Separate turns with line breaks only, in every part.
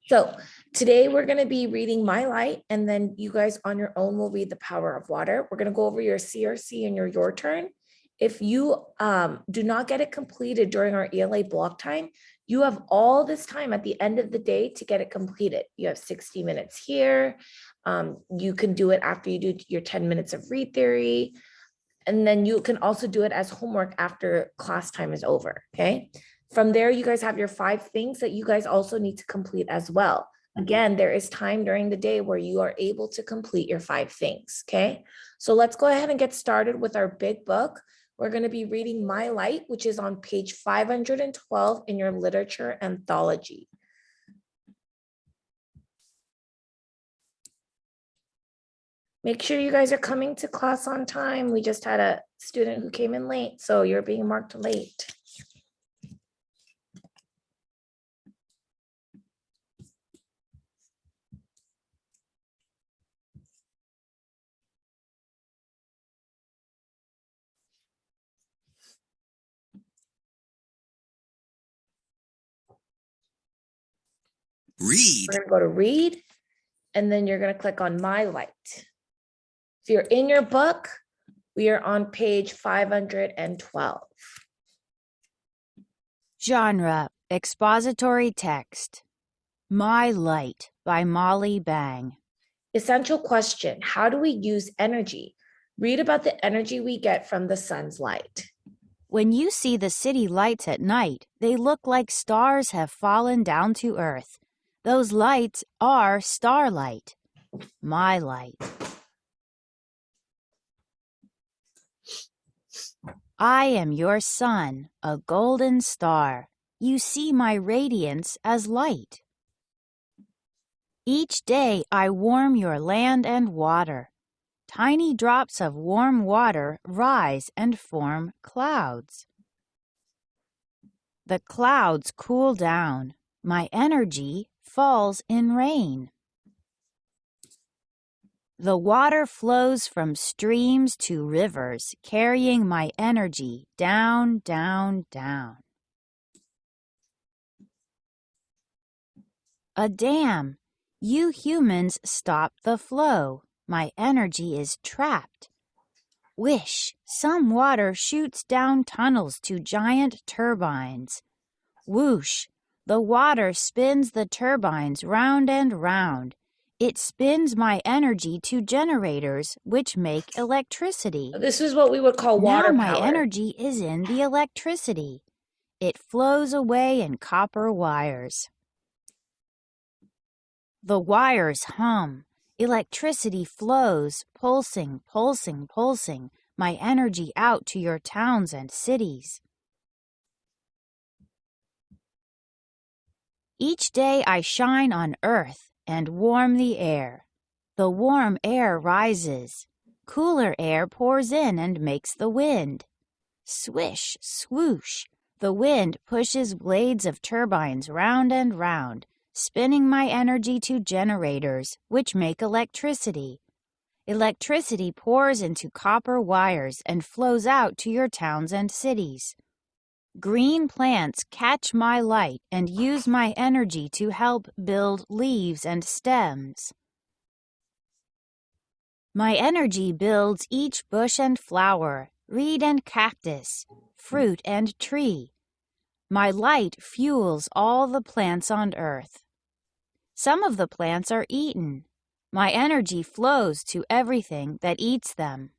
So today we're going to be reading My Light, and then you guys on your own will read The Power of Water. We're going to go over your CRC and your turn. If you do not get it completed during our ELA block time, you have all this time at the end of the day to get it completed. You have 60 minutes here. You can do it after you do your 10 minutes of read theory. And then you can also do it as homework after class time is over, okay? From there, you guys have your 5 things that you guys also need to complete as well. Again, there is time during the day where you are able to complete your 5 things, okay? So let's go ahead and get started with our big book. We're going to be reading My Light, which is on page 512 in your literature anthology. Make sure you guys are coming to class on time. We just had a student who came in late, so you're being marked late.
Read.
We're going to go to read, and then you're going to click on My Light. If you're in your book, we are on page 512.
Genre: Expository Text. My Light by Molly Bang.
Essential question: how do we use energy? Read about the energy we get from the sun's light.
When you see the city lights at night, they look like stars have fallen down to earth. Those lights are starlight. My light. I am your sun, a golden star. You see my radiance as light. Each day I warm your land and water. Tiny drops of warm water rise and form clouds. The clouds cool down. My energy falls in rain. The water flows from streams to rivers, carrying my energy down, down, down. A dam. You humans stop the flow. My energy is trapped. Wish, some water shoots down tunnels to giant turbines. Whoosh, the water spins the turbines round and round. It spins my energy to generators which make electricity.
This is what we would call water
Now my
power.
energy is in the electricity. It flows away in copper wires. The wires hum. Electricity flows, pulsing, pulsing, pulsing, my energy out to your towns and cities. Each day I shine on earth and warm the air. The warm air rises. Cooler air pours in and makes the wind. Swish, swoosh, the wind pushes blades of turbines round and round, spinning my energy to generators, which make electricity. Electricity pours into copper wires and flows out to your towns and cities. Green plants catch my light and use my energy to help build leaves and stems. My energy builds each bush and flower, reed and cactus, fruit and tree. My light fuels all the plants on earth. Some of the plants are eaten. My energy flows to everything that eats them.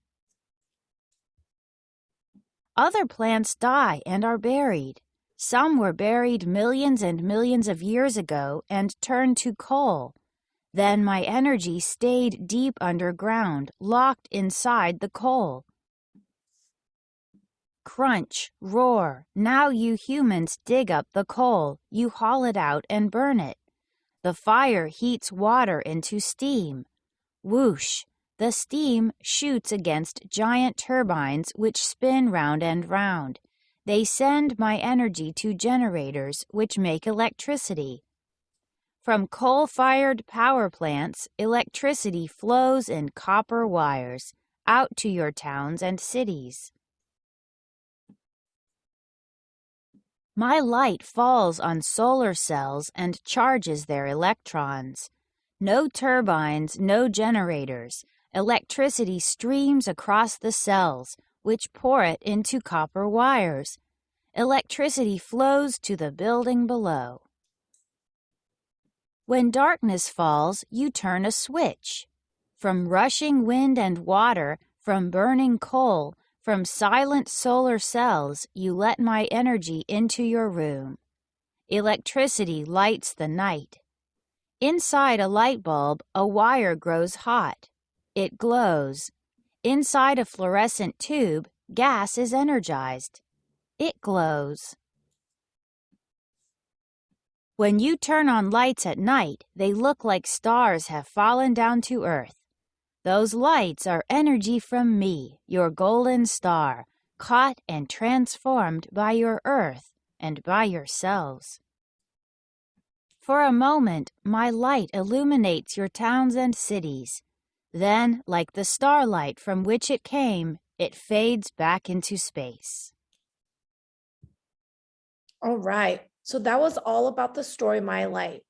Other plants die and are buried. Some were buried millions and millions of years ago and turned to coal. Then my energy stayed deep underground, locked inside the coal. Crunch, roar, now you humans dig up the coal, you haul it out and burn it. The fire heats water into steam. Whoosh! The steam shoots against giant turbines which spin round and round. They send my energy to generators which make electricity. From coal-fired power plants, electricity flows in copper wires out to your towns and cities. My light falls on solar cells and charges their electrons. No turbines, no generators. Electricity streams across the cells, which pour it into copper wires. Electricity flows to the building below. When darkness falls, you turn a switch. From rushing wind and water, from burning coal, from silent solar cells, you let my energy into your room. Electricity lights the night. Inside a light bulb, a wire grows hot. It glows. Inside a fluorescent tube, gas is energized. It glows. When you turn on lights at night, they look like stars have fallen down to earth. Those lights are energy from me, your golden star, caught and transformed by your earth and by your cells. For a moment, my light illuminates your towns and cities. Then, like the starlight from which it came, it fades back into space.
All right. So that was all about the story, My Light.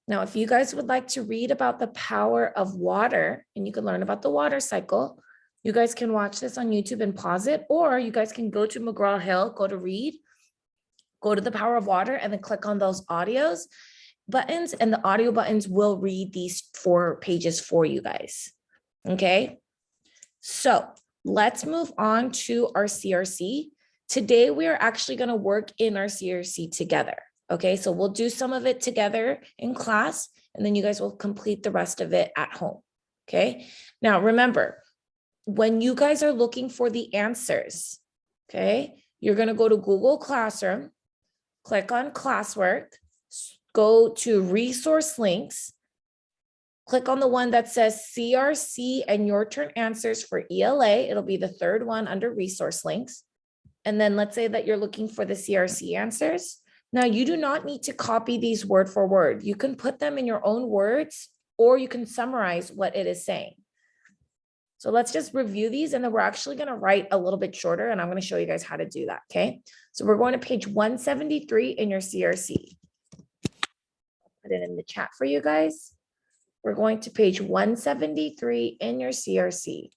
Now, if you guys would like to read about the power of water, and you can learn about the water cycle, you guys can watch this on YouTube and pause it, or you guys can go to McGraw-Hill, go to read, go to the power of water, and then click on those audios buttons, and the audio buttons will read these 4 pages for you guys. Okay. So let's move on to our CRC. Today, we are actually going to work in our CRC together. Okay, so we'll do some of it together in class, and then you guys will complete the rest of it at home. Okay, now remember, when you guys are looking for the answers, okay, you're going to go to Google Classroom, click on classwork, go to resource links, click on the one that says CRC and your turn answers for ELA. It'll be the 3rd one under resource links. And then let's say that you're looking for the CRC answers. Now, you do not need to copy these word for word. You can put them in your own words, or you can summarize what it is saying. So let's just review these, and then we're actually going to write a little bit shorter, and I'm going to show you guys how to do that, okay? So we're going to page 173 in your CRC. I'll put it in the chat for you guys. We're going to page 173 in your CRC.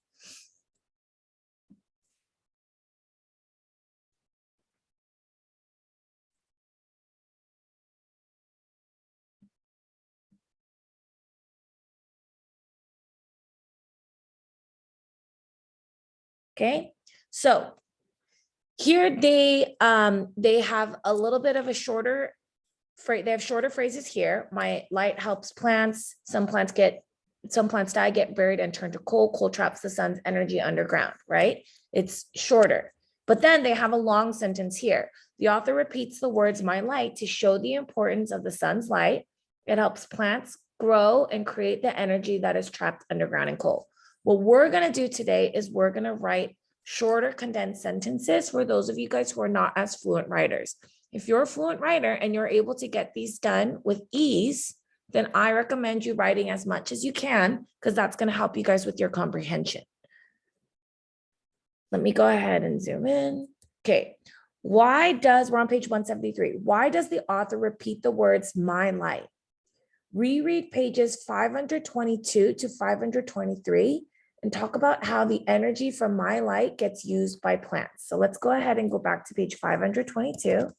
Okay, so here they have a little bit of a shorter phrase. They have shorter phrases here. My light helps plants. Some plants die, get buried, and turn to coal. Coal traps the sun's energy underground, right? It's shorter. But then they have a long sentence here. The author repeats the words "my light" to show the importance of the sun's light. It helps plants grow and create the energy that is trapped underground in coal. What we're going to do today is we're going to write shorter condensed sentences for those of you guys who are not as fluent writers. If you're a fluent writer and you're able to get these done with ease, then I recommend you writing as much as you can, because that's going to help you guys with your comprehension. Let me go ahead and zoom in. Okay. We're on page 173. Why does the author repeat the words "my light"? Reread pages 522 to 523 and talk about how the energy from my light gets used by plants. So let's go ahead and go back to page 522.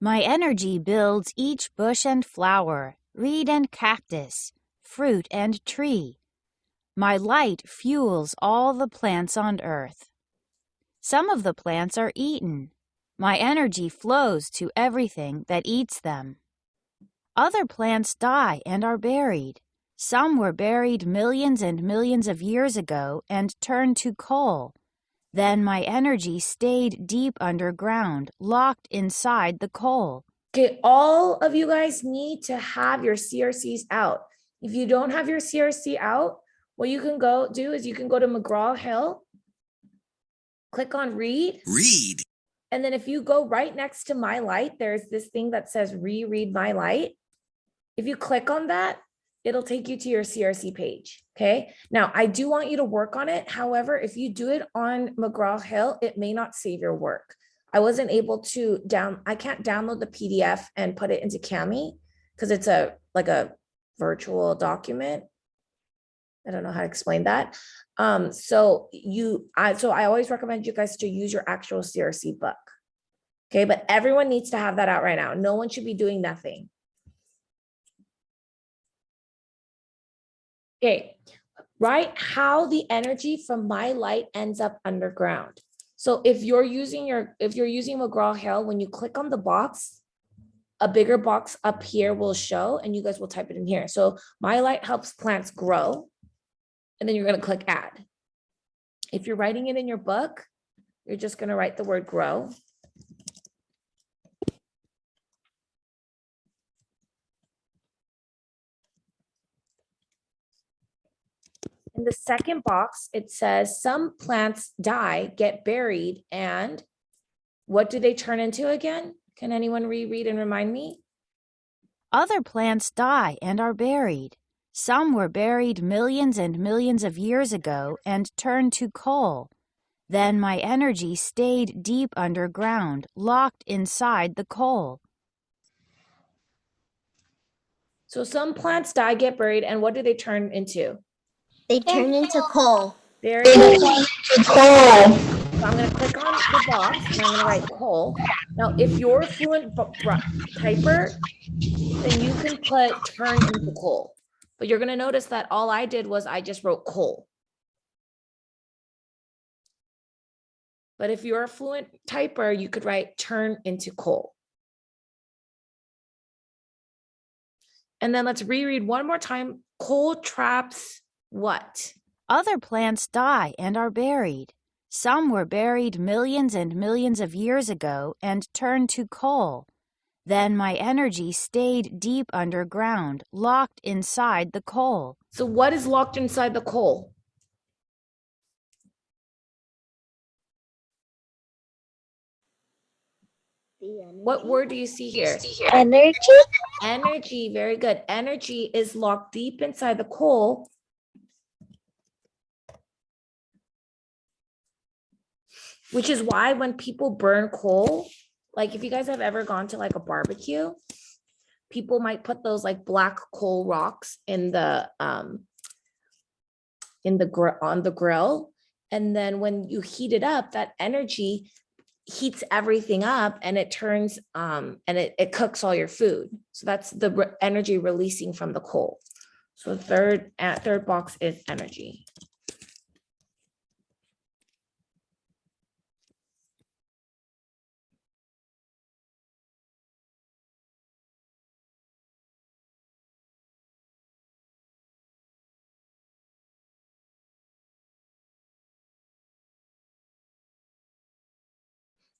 My energy builds each bush and flower, reed and cactus, fruit and tree. My light fuels all the plants on earth. Some of the plants are eaten. My energy flows to everything that eats them. Other plants die and are buried. Some were buried millions and millions of years ago and turned to coal. Then my energy stayed deep underground, locked inside the coal.
Okay, all of you guys need to have your CRCs out. If you don't have your CRC out, what you can go do is you can go to McGraw-Hill, click on read.
Read.
And then if you go right next to my light, there's this thing that says reread my light. If you click on that, it'll take you to your CRC page. Okay. Now I do want you to work on it. However, if you do it on McGraw-Hill, it may not save your work. I wasn't able to I can't download the PDF and put it into Cami because it's like a virtual document. I don't know how to explain that. So I always recommend you guys to use your actual CRC book. Okay, but everyone needs to have that out right now. No one should be doing nothing. Okay, write how the energy from my light ends up underground. So if you're using McGraw-Hill, when you click on the box, a bigger box up here will show, and you guys will type it in here. So my light helps plants grow, and then you're going to click add. If you're writing it in your book, you're just going to write the word grow. In the second box, it says some plants die, get buried, and what do they turn into again? Can anyone reread and remind me?
Other plants die and are buried. Some were buried millions and millions of years ago and turned to coal. Then my energy stayed deep underground, locked inside the coal.
So some plants die, get buried, and what do they turn into?
They turn into coal.
Very good. So I'm going to click on the box and I'm going to write coal. Now, if you're a fluent typer, then you can put turn into coal. But you're going to notice that all I did was I just wrote coal. But if you're a fluent typer, you could write turn into coal. And then let's reread one more time. Coal traps what?
Other plants die and are buried. Some were buried millions and millions of years ago and turned to coal. Then my energy stayed deep underground, locked inside the coal.
So what is locked inside the coal? What word do you see here?
Energy?
Energy, very good. Energy is locked deep inside the coal. Which is why when people burn coal, like if you guys have ever gone to like a barbecue, people might put those like black coal rocks in the on the grill. And then when you heat it up, that energy heats everything up and it turns and it cooks all your food. So that's the energy releasing from the coal. So third box is energy.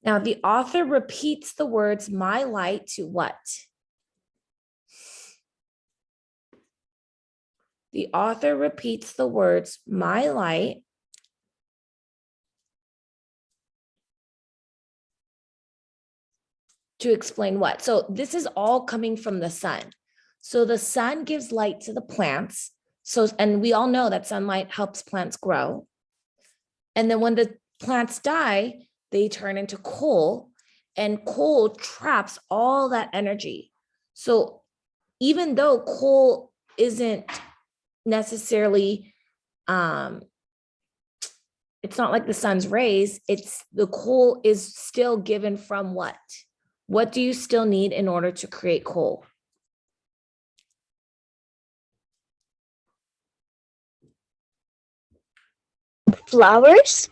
Now the author repeats the words my light to what? The author repeats the words my light to explain what? So this is all coming from the sun. So the sun gives light to the plants. So, and we all know that sunlight helps plants grow. And then when the plants die, they turn into coal, and coal traps all that energy. So even though coal isn't necessarily, it's not like the sun's rays, it's the coal is still given from what? What do you still need in order to create coal?
Flowers?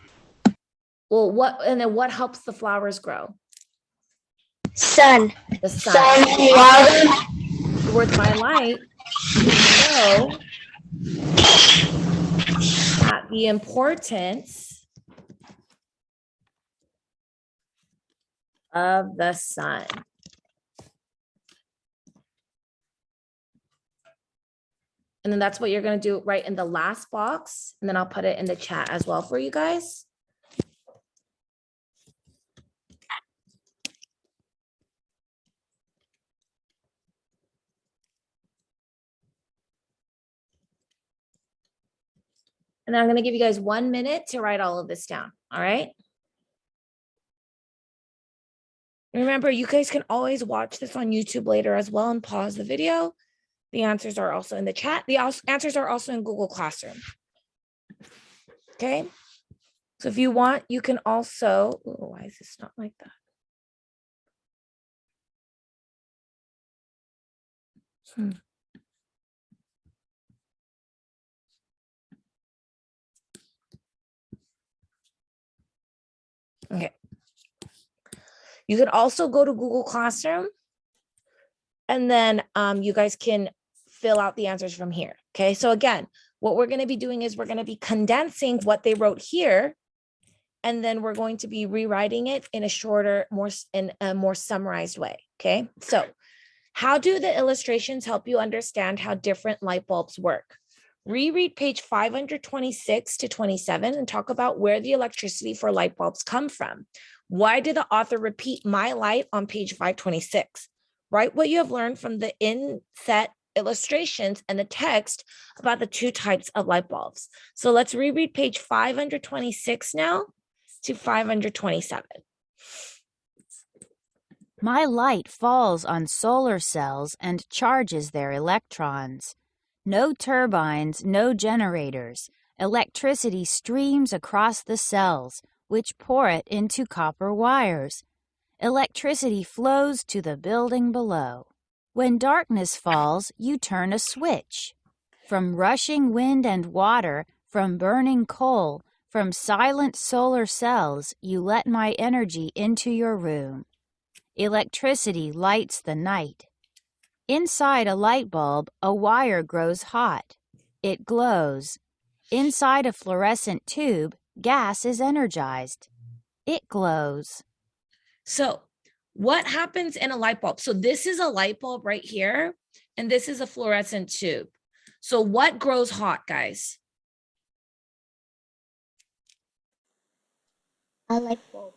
Well, what helps the flowers grow?
Sun.
The sun.
Water.
Towards my light, so that the importance of the sun. And then that's what you're going to do right in the last box. And then I'll put it in the chat as well for you guys. And then I'm going to give you guys 1 minute to write all of this down. All right. Remember, you guys can always watch this on YouTube later as well and pause the video. The answers are also in the chat. The answers are also in Google Classroom. Okay. So if you want, you can also, oh, why is this not like that? Okay. You can also go to Google Classroom and then you guys can fill out the answers from here. Okay. So again, what we're going to be doing is we're going to be condensing what they wrote here. And then we're going to be rewriting it in a shorter, in a more summarized way. Okay. So how do the illustrations help you understand how different light bulbs work? Reread page 526 to 27 and talk about where the electricity for light bulbs come from. Why did the author repeat my light on page 526? Write what you have learned from the inset illustrations and the text about the two types of light bulbs. So let's reread page 526 now to 527.
My light falls on solar cells and charges their electrons. No turbines, no generators. Electricity streams across the cells, which pour it into copper wires. Electricity flows to the building below. When darkness falls, you turn a switch. From rushing wind and water, from burning coal, from silent solar cells, you let my energy into your room. Electricity lights the night. Inside a light bulb, a wire grows hot. It glows. Inside a fluorescent tube, gas is energized. It glows.
So what happens in a light bulb? So this is a light bulb right here, and this is a fluorescent tube. So what grows hot, guys?
A light bulb.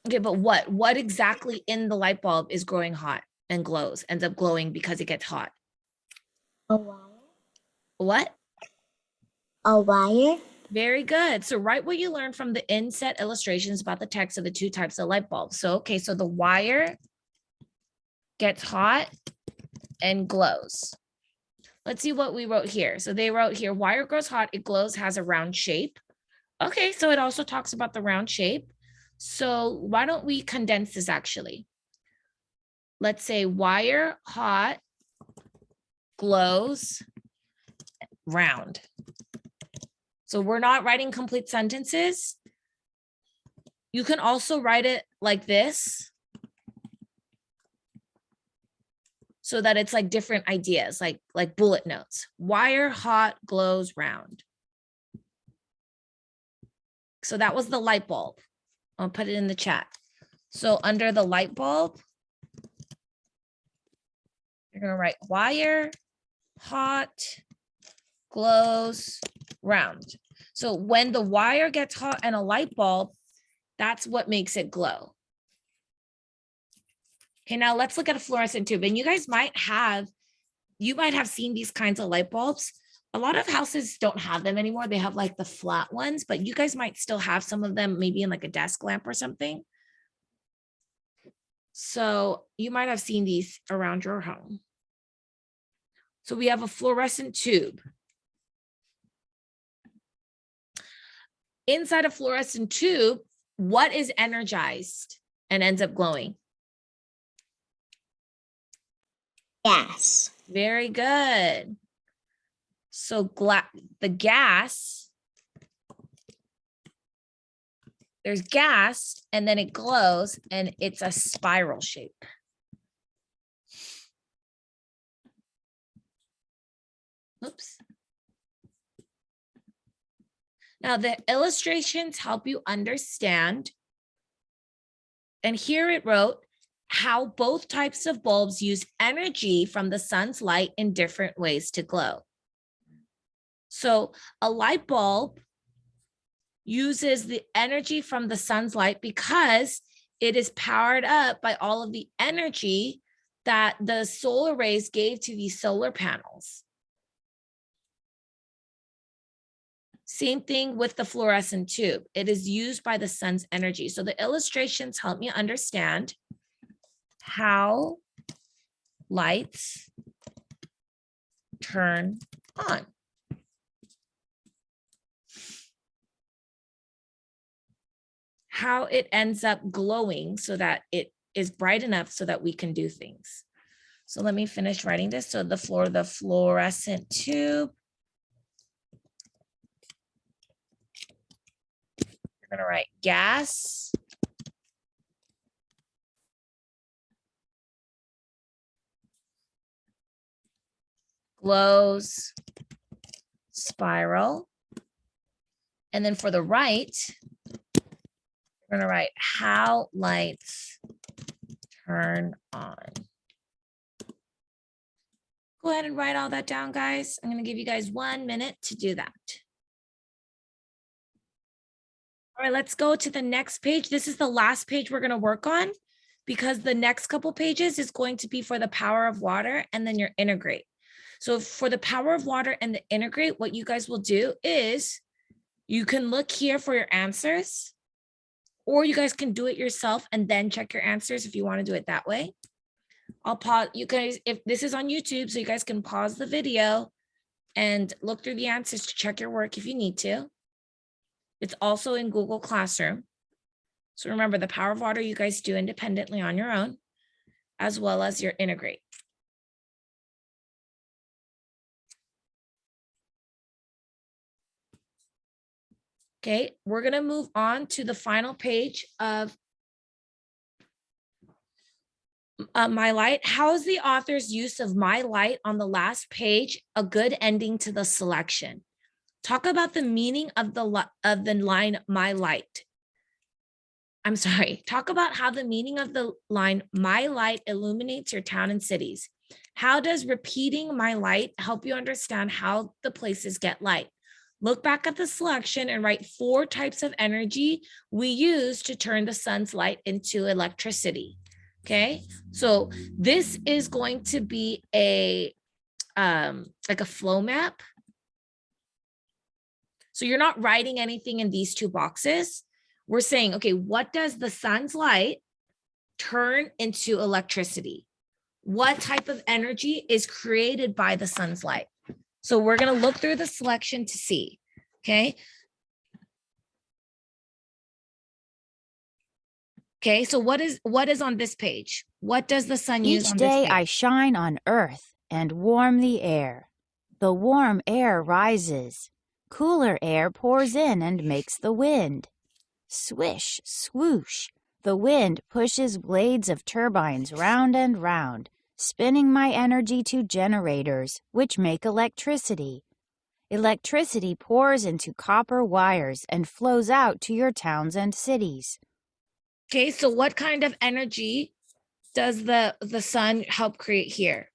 Okay, but what exactly in the light bulb is growing hot and glows, ends up glowing because it gets hot?
A wire.
What?
A wire.
Very good. So write what you learned from the inset illustrations about the text of the two types of light bulbs. So, okay, so the wire gets hot and glows. Let's see what we wrote here. So they wrote here, wire grows hot, it glows, has a round shape. Okay, so it also talks about the round shape. So why don't we condense this actually? Let's say wire, hot, glows, round. So we're not writing complete sentences. You can also write it like this so that it's like different ideas, like bullet notes. Wire, hot, glows, round. So that was the light bulb. I'll put it in the chat. So under the light bulb, you're going to write wire, hot, glows, round. So when the wire gets hot and a light bulb, that's what makes it glow. Okay, now let's look at a fluorescent tube. And you guys might have seen these kinds of light bulbs. A lot of houses don't have them anymore. They have like the flat ones, but you guys might still have some of them, maybe in like a desk lamp or something. So you might have seen these around your home. So we have a fluorescent tube. Inside a fluorescent tube, what is energized and ends up glowing?
Gas.
Very good. So the gas, there's gas and then it glows and it's a spiral shape. Oops. Now the illustrations help you understand. And here it wrote how both types of bulbs use energy from the sun's light in different ways to glow. So a light bulb uses the energy from the sun's light because it is powered up by all of the energy that the solar rays gave to these solar panels. Same thing with the fluorescent tube. It is used by the sun's energy. So the illustrations help me understand how lights turn on. How it ends up glowing so that it is bright enough so that we can do things. So let me finish writing this. So the fluorescent tube. We're going to write gas. Glows, spiral. And then for the right, we're going to write how lights turn on. Go ahead and write all that down, guys. I'm going to give you guys 1 minute to do that. All right, let's go to the next page. This is the last page we're going to work on because the next couple pages is going to be for the power of water and then your integrate. So for the power of water and the integrate, what you guys will do is you can look here for your answers, or you guys can do it yourself and then check your answers if you want to do it that way. I'll pause you guys, if this is on YouTube, so you guys can pause the video and look through the answers to check your work if you need to. It's also in Google Classroom. So remember, the power of water you guys do independently on your own, as well as your integrate. Okay, we're going to move on to the final page of My Light. How is the author's use of My Light on the last page a good ending to the selection? Talk about the meaning of the line My Light. I'm sorry. Talk about how the meaning of the line My Light illuminates your town and cities. How does repeating My Light help you understand how the places get light? Look back at the selection and write 4 types of energy we use to turn the sun's light into electricity. Okay, so this is going to be a like a flow map. So you're not writing anything in these 2 boxes. We're saying, okay, what does the sun's light turn into electricity? What type of energy is created by the sun's light? So we're going to look through the selection to see, okay? Okay, so what is on this page? What does the sun use
Each
on this
day
page?
I shine on earth and warm the air. The warm air rises. Cooler air pours in and makes the wind. Swish, swoosh. The wind pushes blades of turbines round and round, spinning my energy to generators, which make electricity. Electricity pours into copper wires and flows out to your towns and cities.
Okay, so what kind of energy does the sun help create here?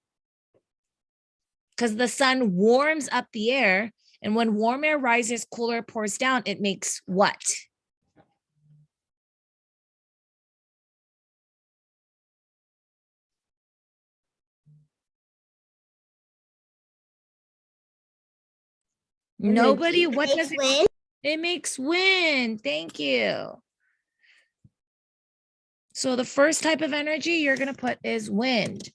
Because the sun warms up the air, and when warm air rises, cooler air pours down, it makes what? Nobody, what does it?
Wind.
It makes wind. Thank you. So the first type of energy you're going to put is wind.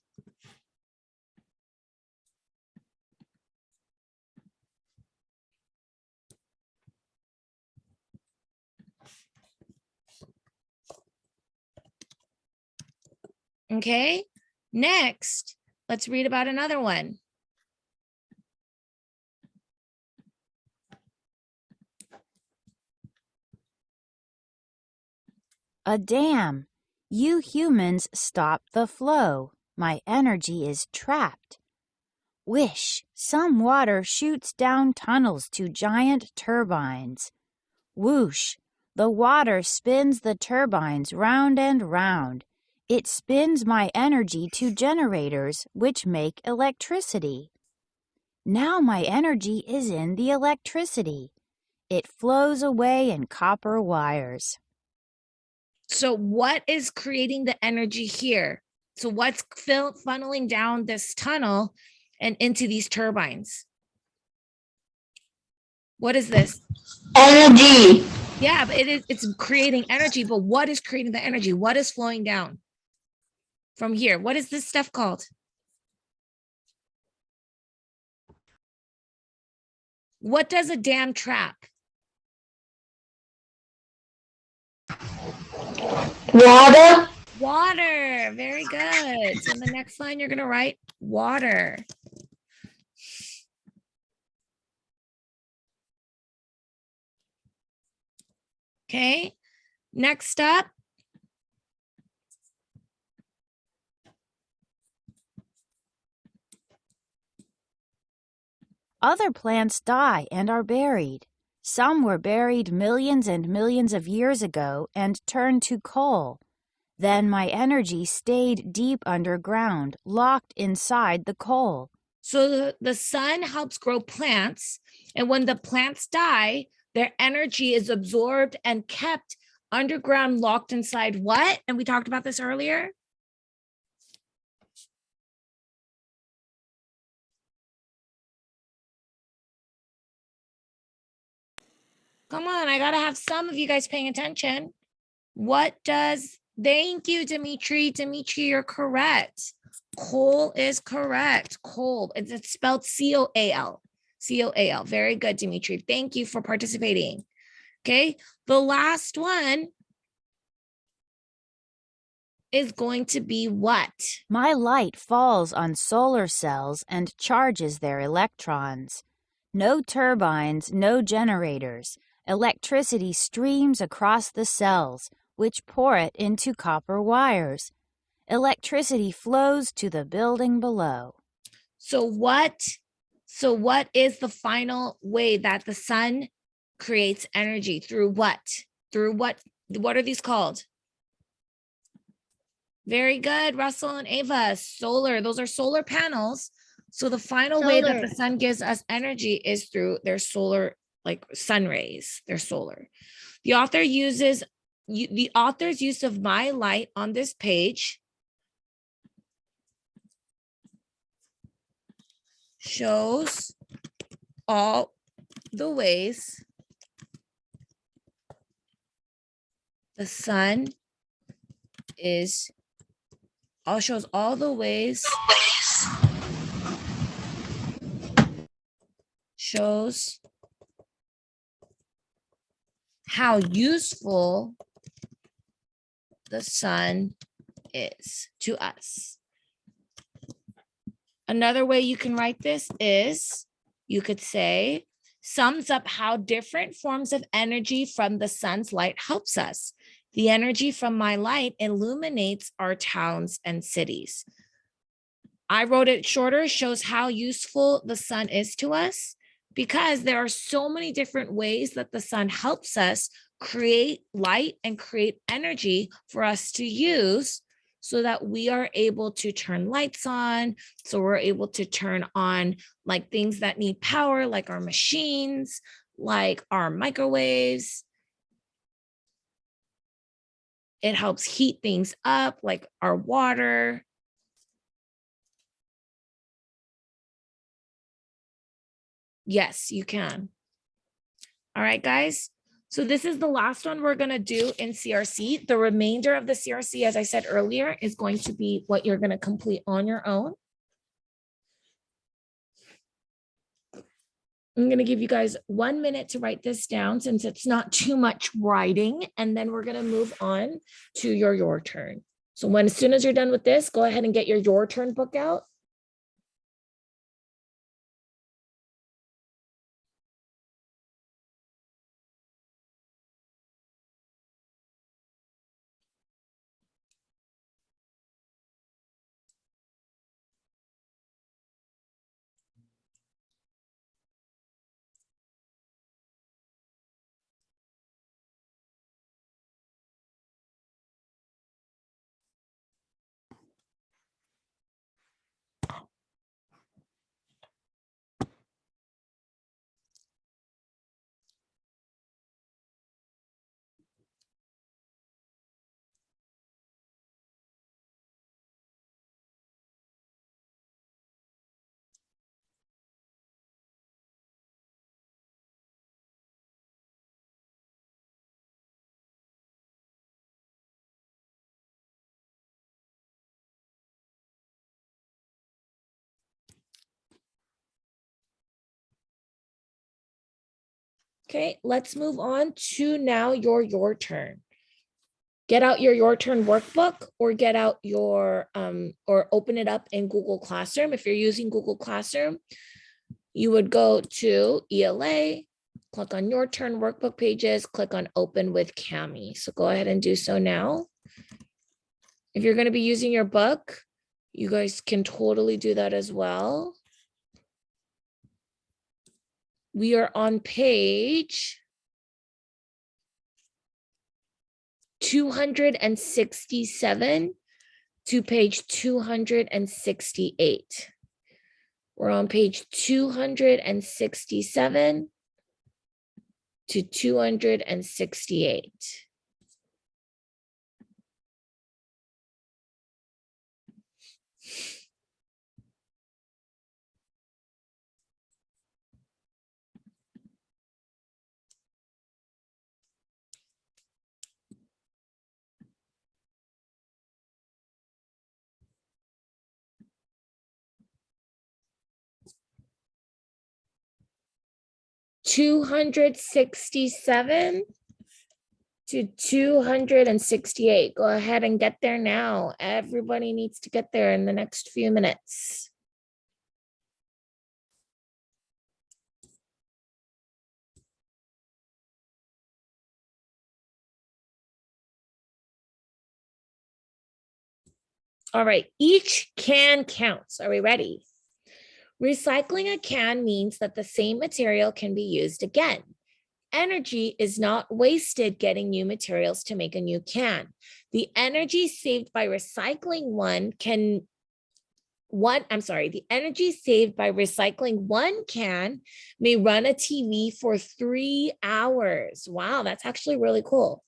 Okay, next, let's read about another one.
A dam. You humans stop the flow. My energy is trapped. Wish, some water shoots down tunnels to giant turbines. Whoosh, the water spins the turbines round and round. It spins my energy to generators, which make electricity. Now my energy is in the electricity. It flows away in copper wires.
So what is creating the energy here? So what's funneling down this tunnel and into these turbines? What is this?
Energy.
Yeah, but it's creating energy, but what is creating the energy? What is flowing down? from here. What is this stuff called? What does a dam trap?
Water.
Water. Very good. So in the next line, you're going to write water. Okay. Next up.
Other plants die and are buried. Some were buried millions and millions of years ago and turned to coal. Then my energy stayed deep underground, locked inside the coal.
So the sun helps grow plants. And when the plants die, their energy is absorbed and kept underground, locked inside what? And we talked about this earlier. Come on, I got to have some of you guys paying attention. Thank you, Dimitri. Dimitri, you're correct. Coal is correct. Coal, it's spelled C-O-A-L. C-O-A-L. Very good, Dimitri. Thank you for participating. Okay, the last one is going to be what?
My light falls on solar cells and charges their electrons. No turbines, no generators. Electricity streams across the cells, which pour it into copper wires. Electricity flows to the building below.
So what is the final way that the sun creates energy? Through what? Through what? What are these called? Very good, Russell and Ava. Solar. Those are solar panels. So the final way that the
Solar.
sun gives us energy is through their solar, like sun rays. They're solar. The author's use of my light on this page shows all the ways the sun shows all the ways shows how useful the sun is to us. Another way you can write this is, you could say, sums up how different forms of energy from the sun's light helps us. The energy from my light illuminates our towns and cities. I wrote it shorter, shows how useful the sun is to us, because there are so many different ways that the sun helps us create light and create energy for us to use, so that we are able to turn lights on. So we're able to turn on like things that need power, like our machines, like our microwaves. It helps heat things up, like our water. Yes, you can. All right, guys. So this is the last one we're going to do in CRC. The remainder of the CRC, as I said earlier, is going to be what you're going to complete on your own. I'm going to give you guys 1 minute to write this down, since it's not too much writing, and then we're going to move on to your turn. So as soon as you're done with this, go ahead and get your turn book out. Okay, let's move on to now your turn. Get out your turn workbook or get out your or open it up in Google Classroom. If you're using Google Classroom, you would go to ELA, click on your turn workbook pages, click on open with Cami. So go ahead and do so now. If you're going to be using your book, you guys can totally do that as well. We are on page 267 to page 268. We're on page 267 to 268. $267 to 268. Go ahead and get there now. Everybody needs to get there in the next few minutes. All right, each can counts. Are we ready? Recycling a can means that the same material can be used again. Energy is not wasted getting new materials to make a new can. The energy saved by recycling the energy saved by recycling one can may run a TV for 3 hours. Wow, that's actually really cool.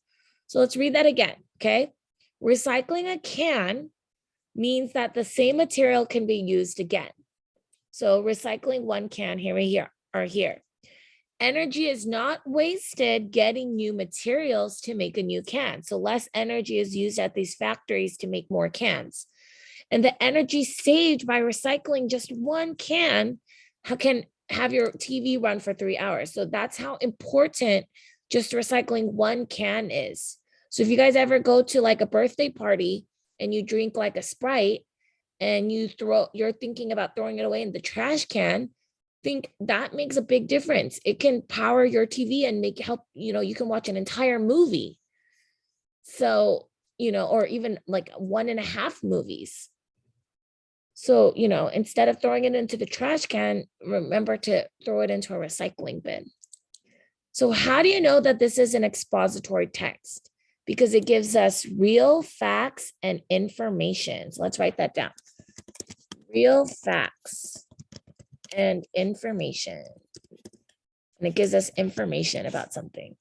So let's read that again, okay? Recycling a can means that the same material can be used again. So recycling one can, here. Energy is not wasted getting new materials to make a new can. So less energy is used at these factories to make more cans. And the energy saved by recycling just one can can have your TV run for 3 hours. So that's how important just recycling one can is. So if you guys ever go to like a birthday party and you drink like a Sprite and you're thinking about throwing it away in the trash can, think that makes a big difference. It can power your TV and you can watch an entire movie. So, or even like 1.5 movies. So, instead of throwing it into the trash can, remember to throw it into a recycling bin. So how do you know that this is an expository text? Because it gives us real facts and information. So let's write that down. Real facts and information. And it gives us information about something.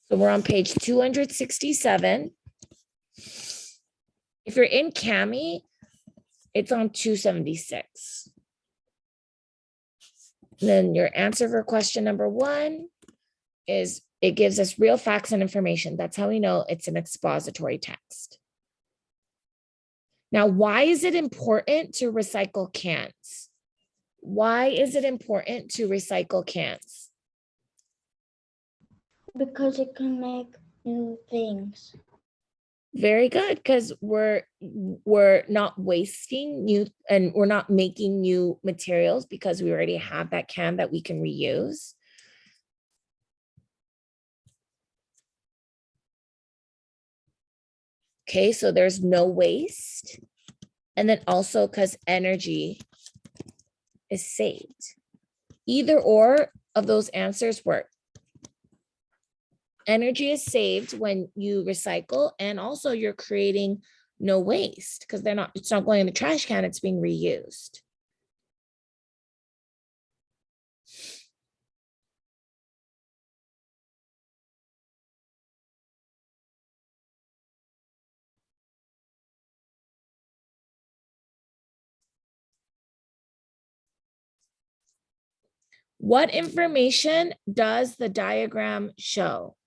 So we're on page 267. If you're in Cami, it's on 276. And then your answer for question number 1 is it gives us real facts and information. That's how we know it's an expository text. Now, why is it important to recycle cans? Why is it important to recycle cans?
Because it can make new things.
Very good, because we're not wasting new and we're not making new materials because we already have that can that we can reuse. Okay, so there's no waste. And then also because energy is saved. Either or of those answers work. Energy is saved when you recycle, and also you're creating no waste because it's not going in the trash can, it's being reused. What information does the diagram show?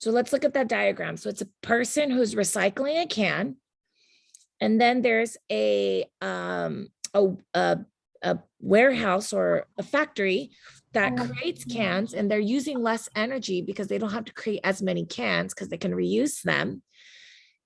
So let's look at that diagram. So it's a person who's recycling a can. And then there's a warehouse or a factory that creates cans, and they're using less energy because they don't have to create as many cans because they can reuse them.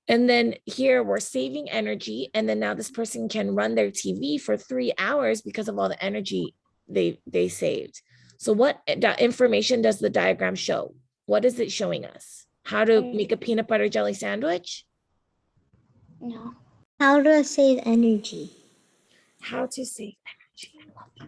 And then here we're saving energy. And then now this person can run their TV for 3 hours because of all the energy they saved. So what information does the diagram show? What is it showing us? How to make a peanut butter jelly sandwich?
No.
How to save energy?
How to save energy. I love that.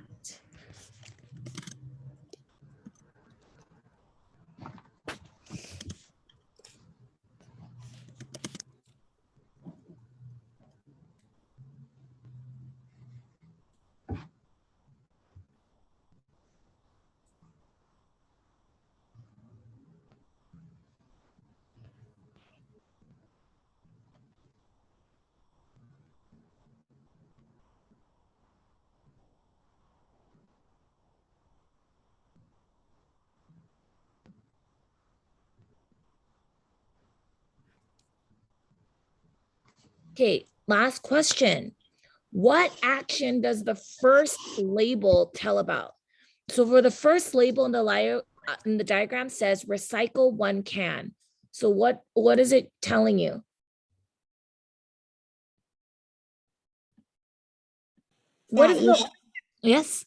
Okay, last question. What action does the first label tell about? So for the first label in the diagram says recycle 1 can. So what is it telling you? What is yes?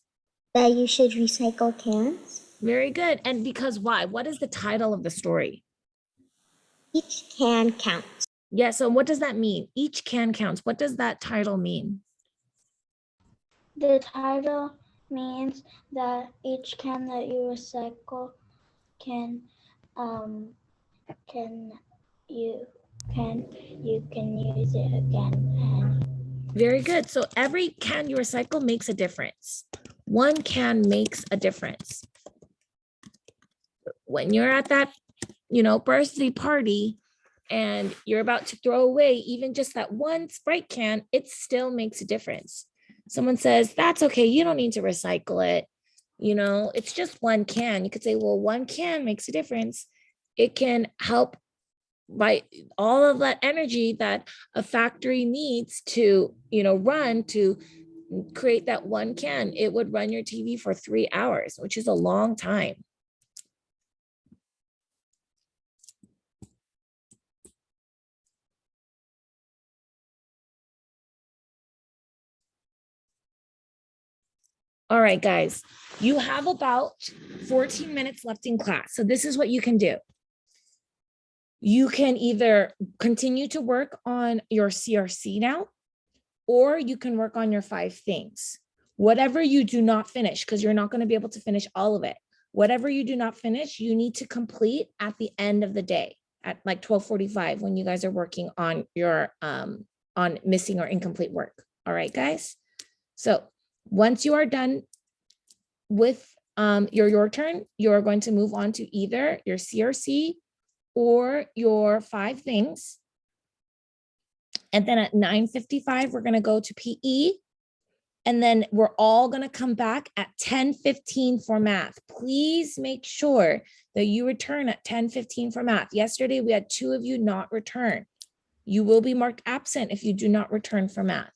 That you should recycle cans?
Very good. And because why? What is the title of the story?
Each can counts.
Yeah, so what does that mean? Each can counts. What does that title mean?
The title means that each can that you recycle can you can use it again. And
Very good. So every can you recycle makes a difference. 1 can makes a difference. When you're at that, birthday party and you're about to throw away even just that 1 Sprite can, it still makes a difference. Someone says, that's okay, you don't need to recycle it. It's just 1 can. You could say, well, 1 can makes a difference. It can help by all of that energy that a factory needs to, run to create that 1 can. It would run your TV for 3 hours, which is a long time. All right, guys, you have about 14 minutes left in class. So this is what you can do. You can either continue to work on your CRC now, or you can work on your 5 things. Whatever you do not finish, because you're not going to be able to finish all of it. Whatever you do not finish, you need to complete at the end of the day at like 12:45 when you guys are working on your on missing or incomplete work. All right, guys. So once you are done with your turn, you're going to move on to either your CRC or your 5 things. And then at 9:55, we're going to go to PE. And then we're all going to come back at 10:15 for math. Please make sure that you return at 10:15 for math. Yesterday, we had 2 of you not return. You will be marked absent if you do not return for math.